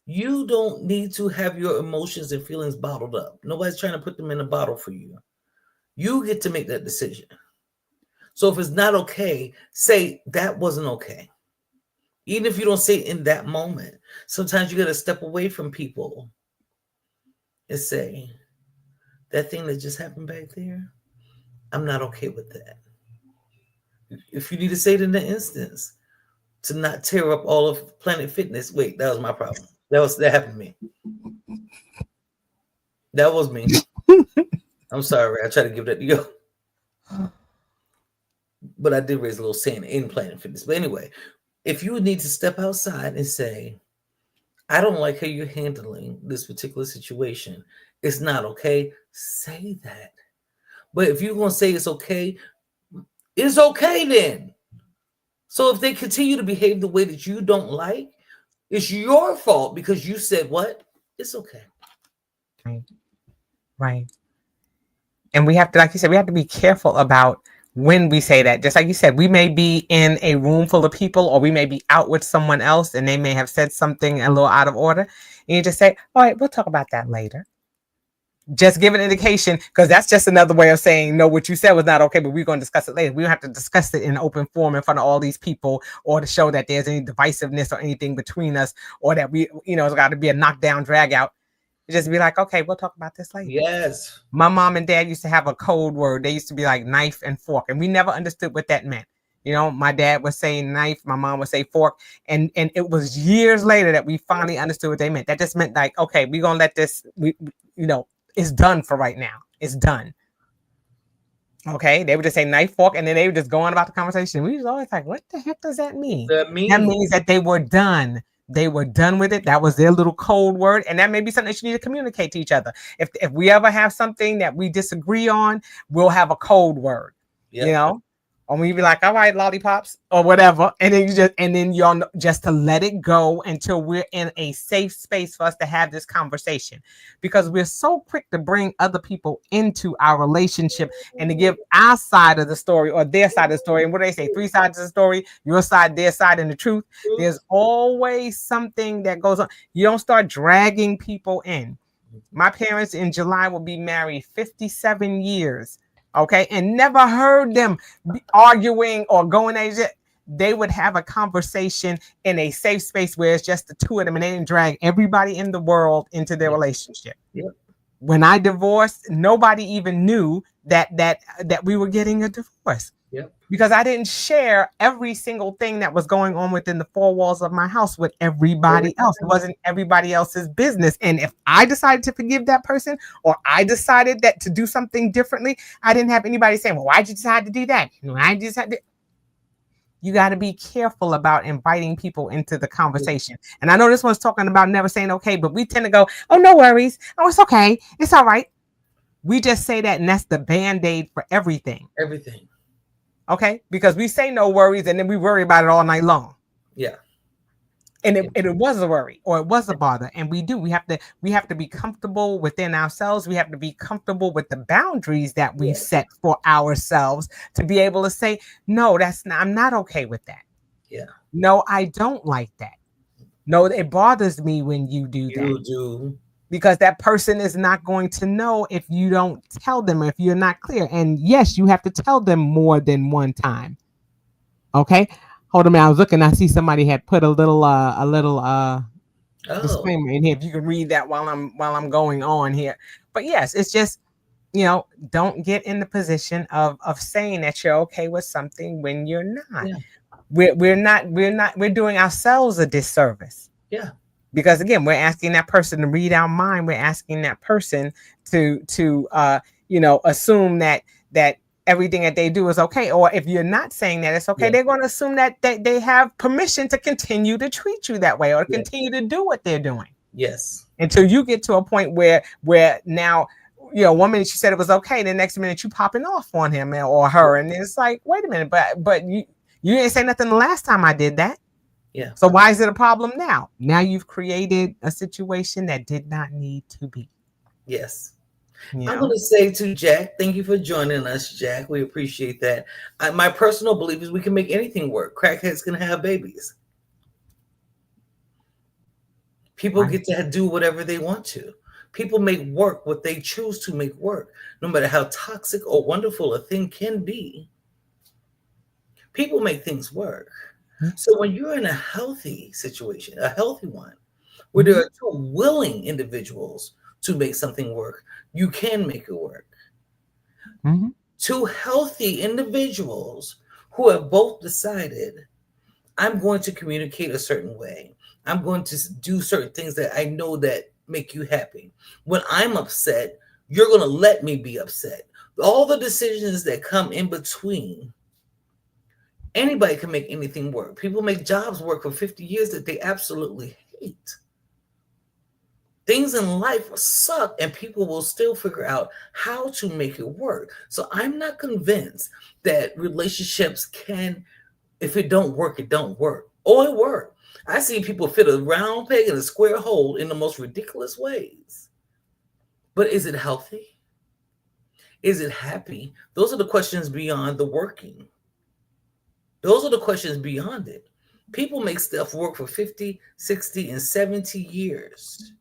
You don't need to have your emotions and feelings bottled up. Nobody's trying to put them in a bottle for you. You get to make that decision. So if it's not okay, say that wasn't okay. Even if you don't say it in that moment, sometimes you got to step away from people and say, that thing that just happened back there, I'm not okay with that. If you need to say it in the instance, to not tear up all of Planet Fitness. Wait, that was my problem. That happened to me. That was me. I'm sorry. I tried to give that to you. But I did raise a little saying in Planet Fitness. But anyway, if you need to step outside and say, I don't like how you're handling this particular situation, it's not okay, say that. But if you're going to say it's okay then. So if they continue to behave the way that you don't like, it's your fault because you said what? It's okay. Right. And we have to, like you said, we have to be careful about when we say that. Just like you said, we may be in a room full of people, or we may be out with someone else and they may have said something a little out of order. And you just say, all right, we'll talk about that later. Just give an indication, because that's just another way of saying, no, what you said was not okay, but we're going to discuss it later. We don't have to discuss it in an open forum in front of all these people, or to show that there's any divisiveness or anything between us, or that we, it's got to be a knockdown, drag out. Just be like, okay, we'll talk about this later. Yes. My mom and dad used to have a code word. They used to be like knife and fork, and we never understood what that meant. My dad would say knife, my mom would say fork, and it was years later that we finally understood what they meant. That just meant like, okay, we're gonna let this, it's done for right now. It's done. Okay, they would just say knife, fork, and then they would just go on about the conversation. We was always like, what the heck does that mean? That means that they were done. They were done with it. That was their little code word. And that may be something that you need to communicate to each other. If we ever have something that we disagree on, we'll have a code word, or we be like, all right, lollipops or whatever. And then y'all just to let it go until we're in a safe space for us to have this conversation, because we're so quick to bring other people into our relationship and to give our side of the story or their side of the story. And what do they say? 3 sides of the story, your side, their side, and the truth. There's always something that goes on. You don't start dragging people in. My parents in July will be married 57 years. Okay, and never heard them arguing or going at it. They would have a conversation in a safe space where it's just the two of them, and they didn't drag everybody in the world into their relationship. Yep. When I divorced, nobody even knew that we were getting a divorce. Yep. Because I didn't share every single thing that was going on within the 4 walls of my house with everybody else. It wasn't everybody else's business. And if I decided to forgive that person, or I decided that to do something differently, I didn't have anybody saying, well, why'd you decide to do that? I just had to. You got to be careful about inviting people into the conversation. And I know this one's talking about never saying okay, but we tend to go, oh, no worries. Oh, it's okay. It's all right. We just say that, and that's the Band-Aid for everything. Everything. Okay, because we say no worries and then we worry about it all night long. Yeah. And it was a worry, or it was a bother. And we have to be comfortable within ourselves. We have to be comfortable with the boundaries that we've set for ourselves to be able to say, no, I'm not okay with that. Yeah. No, I don't like that. No, it bothers me when you do that. You do. Because that person is not going to know if you don't tell them, if you're not clear. And yes, you have to tell them more than one time. Okay. Hold on, I was looking. I see somebody had put a little disclaimer in here. If you can read that while I'm going on here. But yes, it's just, don't get in the position of saying that you're okay with something when you're not. Yeah. We're doing ourselves a disservice. Yeah. Because again, we're asking that person to read our mind. We're asking that person to assume that everything that they do is okay. Or if you're not saying that it's okay, they're going to assume that they have permission to continue to treat you that way, or continue to do what they're doing. Yes. Until you get to a point where now, one minute you said it was okay, the next minute you popping off on him or her, and it's like, wait a minute, but you didn't say nothing the last time I did that. Yeah. So why is it a problem now? Now you've created a situation that did not need to be. Yes. I'm going to say to Jack, thank you for joining us, Jack. We appreciate that. My personal belief is we can make anything work. Crackheads can have babies. People get to do whatever they want to. People make work what they choose to make work, no matter how toxic or wonderful a thing can be. People make things work. So when you're in a healthy situation, a healthy one, where there are two willing individuals to make something work, you can make it work. Mm-hmm. Two healthy individuals who have both decided, I'm going to communicate a certain way. I'm going to do certain things that I know that make you happy. When I'm upset, you're going to let me be upset. All the decisions that come in between, anybody can make anything work. People make jobs work for 50 years that they absolutely hate. Things in life suck, and people will still figure out how to make it work. So I'm not convinced that relationships can, if it don't work, it don't work. Or it work. I see people fit a round peg in a square hole in the most ridiculous ways. But is it healthy? Is it happy? Those are the questions beyond the working. Those are the questions beyond it. People make stuff work for 50, 60, and 70 years.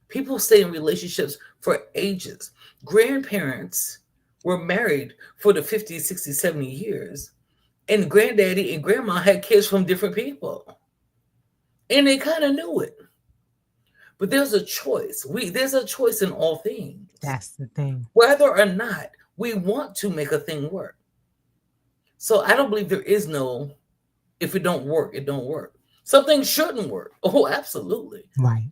People stay in relationships for ages. Grandparents were married for the 50, 60, 70 years, and granddaddy and grandma had kids from different people. And they kind of knew it. But there's a choice. There's a choice in all things. That's the thing. Whether or not we want to make a thing work. So I don't believe there is no, if it don't work, it don't work. Some things shouldn't work. Oh, absolutely. Right.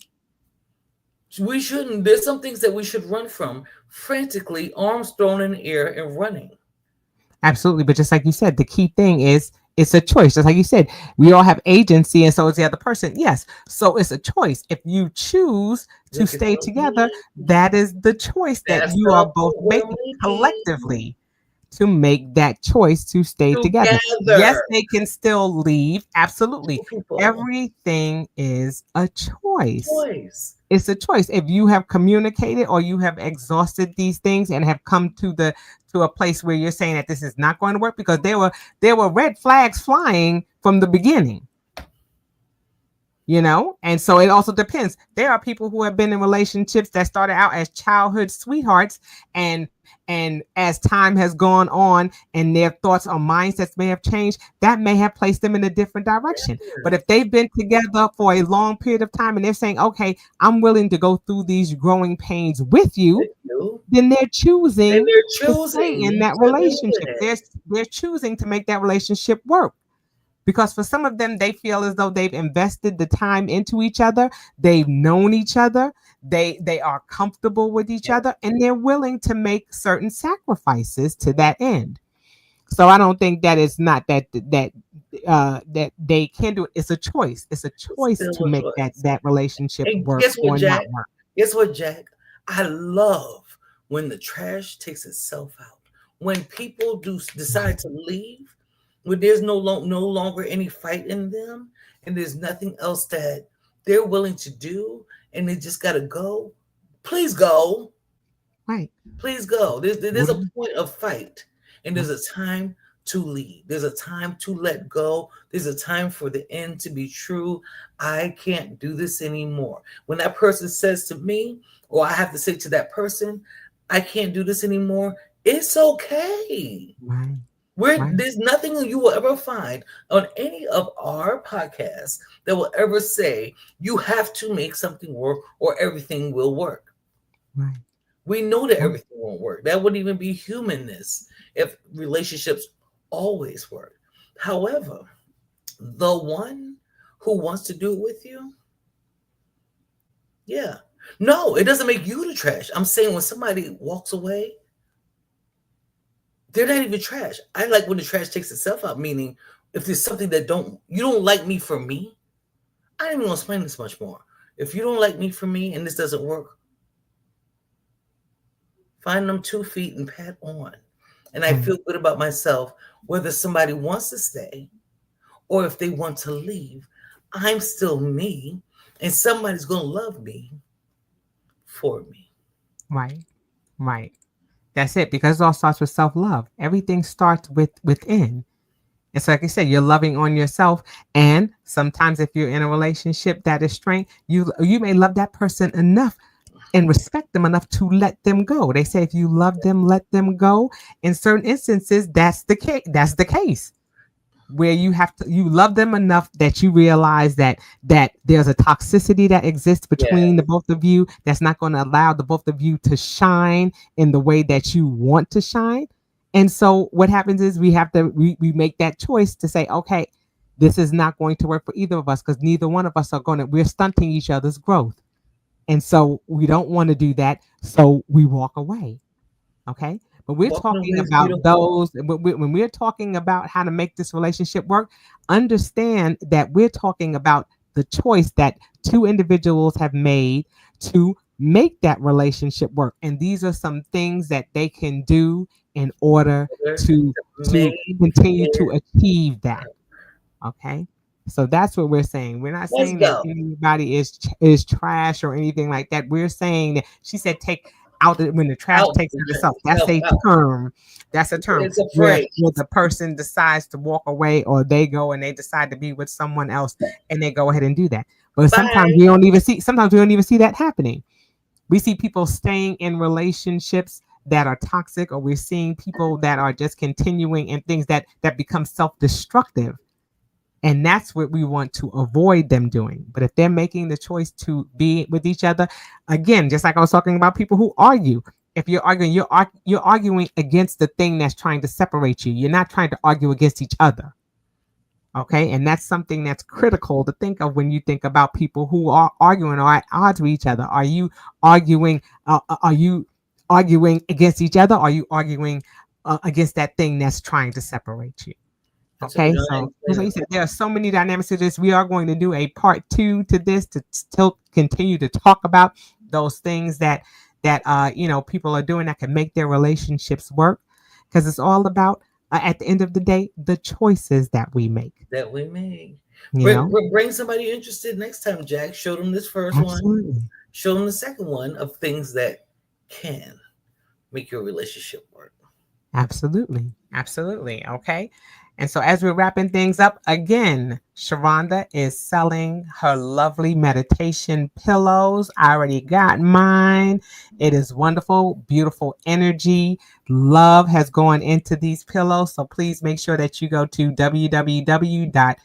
We shouldn't. There's some things that we should run from frantically, arms thrown in the air and running. Absolutely. But just like you said, the key thing is it's a choice. Just like you said, we all have agency, and so is the other person. Yes. So it's a choice. If you choose to stay together, that is the choice that you are both making collectively to make that choice to stay together. Yes, they can still leave. Absolutely. Everything is a choice. It's a choice. If you have communicated or you have exhausted these things and have come to a place where you're saying that this is not going to work, because there were red flags flying from the beginning. And so it also depends. There are people who have been in relationships that started out as childhood sweethearts, and as time has gone on and their thoughts or mindsets may have changed, that may have placed them in a different direction. But if they've been together for a long period of time and they're saying, okay, I'm willing to go through these growing pains with you, then they're choosing to stay in that relationship. They're choosing to make that relationship work. Because for some of them, they feel as though they've invested the time into each other. They've known each other. They are comfortable with each other, and they're willing to make certain sacrifices to that end. So I don't think that it's not that they can do it. It's a choice. It's a choice to make that relationship work or not work. Guess what, Jack? I love when the trash takes itself out. When people decide to leave, when there's no longer any fight in them, and there's nothing else that they're willing to do, and they just got to go. Please go. Right. Please go. There's a point of fight, and there's a time to leave. There's a time to let go. There's a time for the end to be true. I can't do this anymore. When that person says to me, or I have to say to that person, I can't do this anymore, it's okay. Right. There's nothing you will ever find on any of our podcasts that will ever say you have to make something work or everything will work. Right. We know that everything won't work. That wouldn't even be humanness if relationships always work. However, the one who wants to do it with you, yeah. No, it doesn't make you the trash. I'm saying when somebody walks away, they're not even trash. I like when the trash takes itself out, meaning if there's something that you don't like me for me, I don't even want to explain this much more. If you don't like me for me and this doesn't work, find them 2 feet and pat on. And I feel good about myself, whether somebody wants to stay or if they want to leave. I'm still me, and somebody's going to love me for me. Right. Right. That's it, because it all starts with self-love. Everything starts within. It's like I said, you're loving on yourself. And sometimes if you're in a relationship that is strained, you may love that person enough and respect them enough to let them go. They say if you love them, let them go. In certain instances, that's the case. That's the case. Where you love them enough that you realize that there's a toxicity that exists between the both of you that's not going to allow the both of you to shine in the way that you want to shine. And so what happens is we make that choice to say, okay, this is not going to work for either of us, because neither one of us we're stunting each other's growth. And so we don't want to do that. So we walk away. Okay. But we're talking about those, when we're talking about how to make this relationship work, understand that we're talking about the choice that 2 individuals have made to make that relationship work. And these are some things that they can do in order to continue to achieve that. Okay. So that's what we're saying. We're not saying that anybody is trash or anything like that. We're saying that she said, when the trash Out. takes out itself. That's Self a out. term. That's a term It's afraid. where the person decides to walk away, or they go and they decide to be with someone else, and they go ahead and do that. But sometimes Bye. we don't even see. Sometimes we don't even see that happening. We see people staying in relationships that are toxic, or we're seeing people that are just continuing in things that become self-destructive, and that's what we want to avoid them doing. But if they're making the choice to be with each other, again, just like I was talking about people who argue, if you're arguing, you're arguing against the thing that's trying to separate you. You're not trying to argue against each other. Okay, and that's something that's critical to think of when you think about people who are arguing or at odds with each other. Are you arguing? Are you arguing against each other? Are you arguing against that thing that's trying to separate you? That's a Okay, so giant as I said, there are so many dynamics to this. We are going to do a part 2 to this to still continue to talk about those things that people are doing that can make their relationships work, because it's all about at the end of the day the choices that we make. that we made. You know, Bring somebody interested next time, Jack. Show them this first one. absolutely. Show them the second one of things that can make your relationship work. Absolutely. Absolutely. Okay. And so, as we're wrapping things up, again, Sheronda is selling her lovely meditation pillows. I already got mine. It is wonderful, beautiful energy. Love has gone into these pillows. So, please make sure that you go to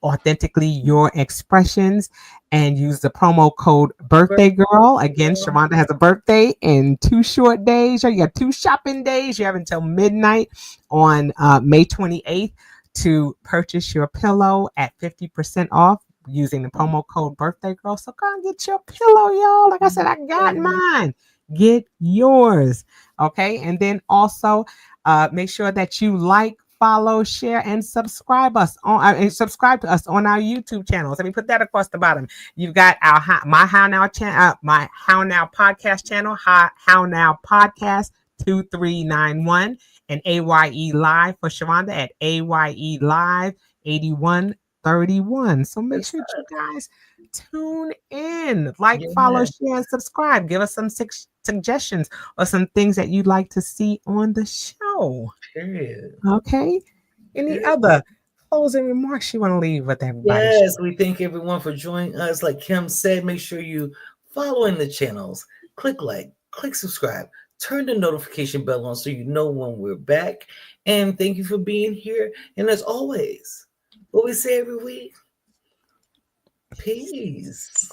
authentically your expressions and use the promo code birthday girl. Again, Sharonda has a birthday in 2 short days. You got 2 shopping days. You have until midnight on May 28th to purchase your pillow at 50% off using the promo code birthday girl. So go and get your pillow, y'all. Like I said, I got mine. Get yours. Okay. And then also make sure that you like, follow, share, and subscribe and subscribe to us on our YouTube channels. Let me put that across the bottom. You've got our my How Now channel, my How Now podcast channel, How Now podcast 2391, and AYE Live for Sharonda at AYE Live 8131. So make sure that you guys tune in, like, follow, share, and subscribe. Give us some suggestions or some things that you'd like to see on the show. Period. Okay. Any Period. other closing remarks you want to leave with everybody? Yes, we thank everyone for joining us. Like Kim said, make sure you following the channels. Click like, click subscribe, turn the notification bell on so you know when we're back. And thank you for being here. And as always, what we say every week, peace.